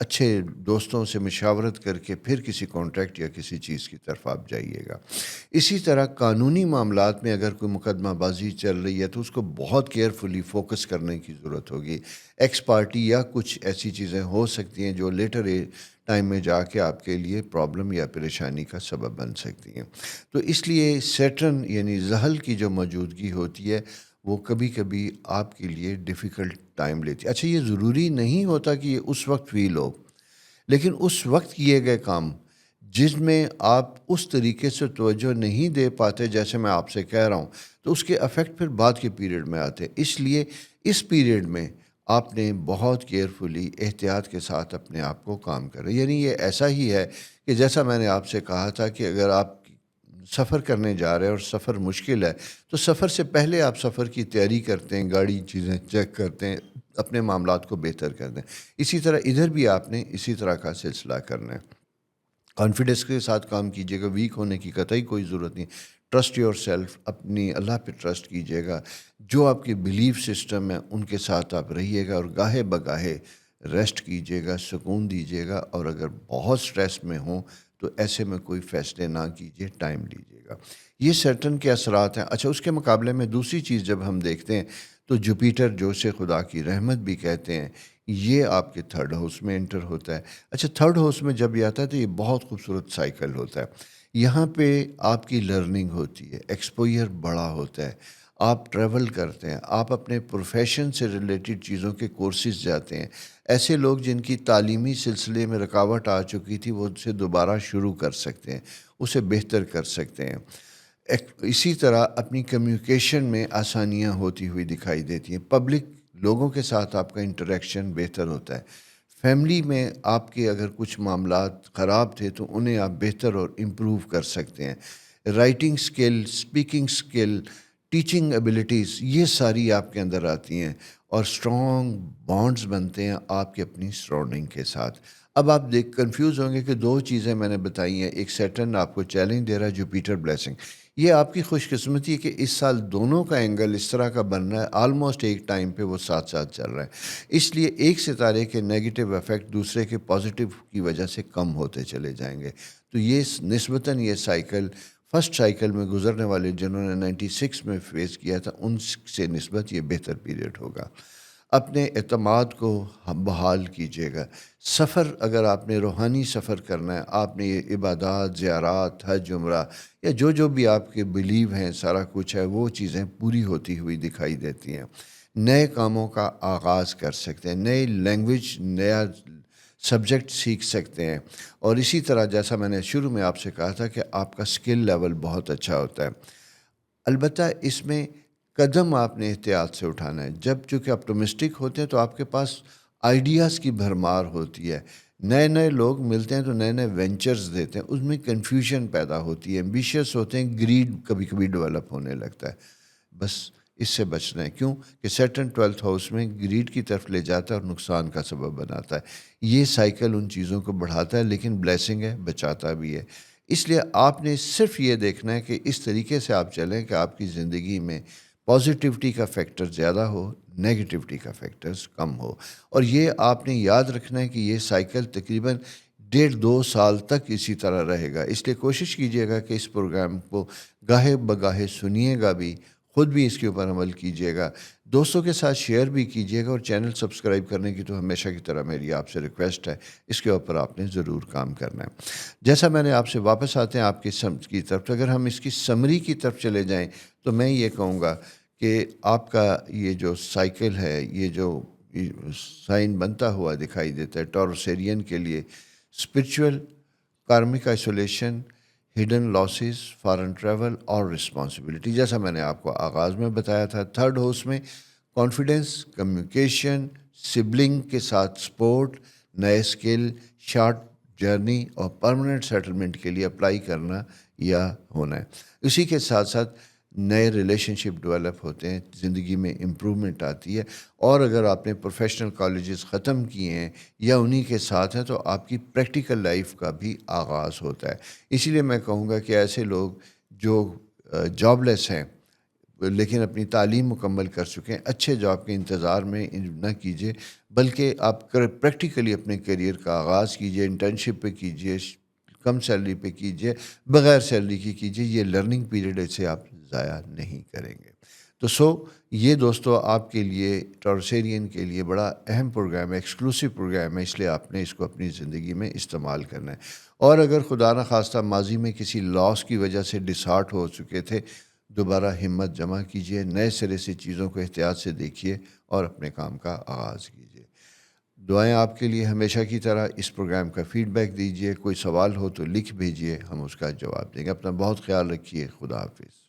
اچھے دوستوں سے مشاورت کر کے پھر کسی کانٹریکٹ یا کسی چیز کی طرف آپ جائیے گا۔ اسی طرح قانونی معاملات میں اگر کوئی مقدمہ بازی چل رہی ہے تو اس کو بہت کیئرفلی فوکس کرنے کی ضرورت ہوگی۔ ایکس پارٹی یا کچھ ایسی چیزیں ہو سکتی ہیں جو لیٹر ٹائم میں جا کے آپ کے لیے پرابلم یا پریشانی کا سبب بن سکتی ہیں۔ تو اس لیے سیٹرن یعنی زحل کی جو موجودگی ہوتی ہے وہ کبھی کبھی آپ کے لیے ڈیفیکلٹ ٹائم لیتی ہے۔ اچھا، یہ ضروری نہیں ہوتا کہ یہ اس وقت فیل ہو، لیکن اس وقت کیے گئے کام جس میں آپ اس طریقے سے توجہ نہیں دے پاتے جیسے میں آپ سے کہہ رہا ہوں، تو اس کے افیکٹ پھر بعد کے پیریڈ میں آتے ہیں۔ اس لیے اس پیریڈ میں آپ نے بہت کیئرفلی احتیاط کے ساتھ اپنے آپ کو کام کریں۔ یعنی یہ ایسا ہی ہے کہ جیسا میں نے آپ سے کہا تھا کہ اگر آپ سفر کرنے جا رہے ہیں اور سفر مشکل ہے تو سفر سے پہلے آپ سفر کی تیاری کرتے ہیں، گاڑی چیزیں چیک کرتے ہیں، اپنے معاملات کو بہتر کرتے ہیں۔ اسی طرح ادھر بھی آپ نے اسی طرح کا سلسلہ کرنا ہے۔ کانفیڈنس کے ساتھ کام کیجیے گا، ویک ہونے کی قطعی کوئی ضرورت نہیں۔ ٹرسٹ یور سیلف، اپنی اللہ پہ ٹرسٹ کیجیے گا۔ جو آپ کے بلیف سسٹم ہیں ان کے ساتھ آپ رہیے گا اور گاہے بگاہے ریسٹ کیجیے گا، سکون دیجیے گا، اور اگر بہت سٹریس میں ہوں تو ایسے میں کوئی فیصلے نہ کیجیے، ٹائم لیجیے گا۔ یہ سیٹرن کے اثرات ہیں۔ اچھا، اس کے مقابلے میں دوسری چیز جب ہم دیکھتے ہیں تو جوپیٹر، جو سے خدا کی رحمت بھی کہتے ہیں، یہ آپ کے تھرڈ ہاؤس میں انٹر ہوتا ہے۔ اچھا، تھرڈ ہاؤس میں جب یہ آتا ہے تو یہ بہت خوبصورت سائیکل ہوتا ہے۔ یہاں پہ آپ کی لرننگ ہوتی ہے، ایکسپوئر بڑا ہوتا ہے، آپ ٹریول کرتے ہیں، آپ اپنے پروفیشن سے ریلیٹڈ چیزوں کے کورسز جاتے ہیں۔ ایسے لوگ جن کی تعلیمی سلسلے میں رکاوٹ آ چکی تھی وہ اسے دوبارہ شروع کر سکتے ہیں، اسے بہتر کر سکتے ہیں۔ اسی طرح اپنی کمیونیکیشن میں آسانیاں ہوتی ہوئی دکھائی دیتی ہیں، پبلک لوگوں کے ساتھ آپ کا انٹریکشن بہتر ہوتا ہے۔ فیملی میں آپ کے اگر کچھ معاملات خراب تھے تو انہیں آپ بہتر اور امپروو کر سکتے ہیں۔ رائٹنگ سکل، اسپیکنگ سکل، ٹیچنگ ایبلٹیز، یہ ساری آپ کے اندر آتی ہیں، اور اسٹرانگ بانڈز بنتے ہیں آپ کے اپنی سراؤنڈنگ کے ساتھ۔ اب آپ کنفیوز ہوں گے کہ دو چیزیں میں نے بتائی ہیں، ایک سیٹرن آپ کو چیلنج دے رہا ہے، جوپیٹر بلیسنگ۔ یہ آپ کی خوش قسمتی ہے کہ اس سال دونوں کا اینگل اس طرح کا بن رہا ہے، آلموسٹ ایک ٹائم پہ وہ ساتھ ساتھ چل رہا ہے۔ اس لیے ایک ستارے کے نیگیٹو افیکٹ دوسرے کے پازیٹیو کی وجہ سے کم ہوتے چلے جائیں گے۔ تو یہ نسبتاً یہ سائیکل فرسٹ سائیکل میں گزرنے والے جنہوں نے 96 میں فیس کیا تھا ان سے نسبت یہ بہتر پیریڈ ہوگا۔ اپنے اعتماد کو بحال کیجیے گا۔ سفر اگر آپ نے روحانی سفر کرنا ہے، آپ نے یہ عبادات، زیارات، حج، عمرہ یا جو بھی آپ کے بلیو ہیں، سارا کچھ ہے، وہ چیزیں پوری ہوتی ہوئی دکھائی دیتی ہیں۔ نئے کاموں کا آغاز کر سکتے ہیں، نئی لینگویج، نیا سبجیکٹ سیکھ سکتے ہیں، اور اسی طرح جیسا میں نے شروع میں آپ سے کہا تھا کہ آپ کا سکل لیول بہت اچھا ہوتا ہے۔ البتہ اس میں قدم آپ نے احتیاط سے اٹھانا ہے۔ جب چونکہ آپٹمسٹک ہوتے ہیں تو آپ کے پاس آئیڈیاز کی بھرمار ہوتی ہے، نئے نئے لوگ ملتے ہیں تو نئے نئے وینچرز دیتے ہیں، اس میں کنفیوژن پیدا ہوتی ہے، ایمبیشیس ہوتے ہیں، گریڈ کبھی کبھی ڈیولپ ہونے لگتا ہے۔ بس اس سے بچنا ہے، کیوں کہ سیٹرن 12th ہاؤس میں گریڈ کی طرف لے جاتا ہے اور نقصان کا سبب بناتا ہے۔ یہ سائیکل ان چیزوں کو بڑھاتا ہے، لیکن بلیسنگ ہے، بچاتا بھی ہے۔ اس لیے آپ نے صرف یہ دیکھنا ہے کہ اس طریقے سے آپ چلیں کہ آپ کی زندگی میں پازیٹیوٹی کا فیکٹر زیادہ ہو، نیگیٹیوٹی کا فیکٹرز کم ہو، اور یہ آپ نے یاد رکھنا ہے کہ یہ سائیکل تقریباً 1.5-2 سال تک اسی طرح رہے گا۔ اس لیے کوشش کیجیے گا کہ اس پروگرام کو گاہے بگاہے سنیے گا بھی، خود بھی اس کے اوپر عمل کیجیے گا، دوستوں کے ساتھ شیئر بھی کیجیے گا، اور چینل سبسکرائب کرنے کی تو ہمیشہ کی طرح میری آپ سے ریکویسٹ ہے، اس کے اوپر آپ نے ضرور کام کرنا ہے۔ جیسا میں نے آپ سے واپس آتے ہیں آپ کی سمجھ کی طرف، اگر ہم اس کی سمری کی طرف چلے جائیں تو میں یہ کہوں گا کہ آپ کا یہ جو سائیکل ہے، یہ جو سائن بنتا ہوا دکھائی دیتا ہے ٹوروسیرین کے لیے، spiritual, Cormick isolation, hidden losses, foreign travel اور رسپانسبلٹی، جیسا میں نے آپ کو آغاز میں بتایا تھا۔ تھرڈ ہاؤس میں کانفیڈنس، کمیونیکیشن، سبلنگ کے ساتھ سپورٹ، نئے سکل، شارٹ جرنی اور پرماننٹ سیٹلمنٹ کے لیے اپلائی کرنا یا ہونا ہے۔ اسی کے ساتھ ساتھ نئے ریلیشن شپ ڈیولپ ہوتے ہیں، زندگی میں امپرومنٹ آتی ہے، اور اگر آپ نے پروفیشنل کالجز ختم کیے ہیں یا انہی کے ساتھ ہیں تو آپ کی پریکٹیکل لائف کا بھی آغاز ہوتا ہے۔ اسی لیے میں کہوں گا کہ ایسے لوگ جو جاب لیس ہیں، لیکن اپنی تعلیم مکمل کر چکے ہیں، اچھے جاب کے انتظار میں نہ کیجیے، بلکہ آپ پریکٹیکلی اپنے کیریئر کا آغاز کیجیے، انٹرنشپ پہ کیجیے، کم سیلری پہ کیجیے، بغیر سیلری کی کیجیے، یہ لرننگ پیریڈ سے آپ ضائع نہیں کریں گے۔ تو یہ دوستو آپ کے لیے، ٹورسیرین کے لیے بڑا اہم پروگرام ہے، ایکسکلوسیو پروگرام ہے، اس لیے آپ نے اس کو اپنی زندگی میں استعمال کرنا ہے۔ اور اگر خدا نخواستہ ماضی میں کسی لاس کی وجہ سے ڈس ہارٹ ہو چکے تھے، دوبارہ ہمت جمع کیجیے، نئے سرے سے چیزوں کو احتیاط سے دیکھیے اور اپنے کام کا آغاز کیجیے۔ دعائیں آپ کے لیے ہمیشہ کی طرح۔ اس پروگرام کا فیڈ بیک دیجیے، کوئی سوال ہو تو لکھ بھیجیے، ہم اس کا جواب دیں گے۔ اپنا بہت خیال رکھیے، خدا حافظ۔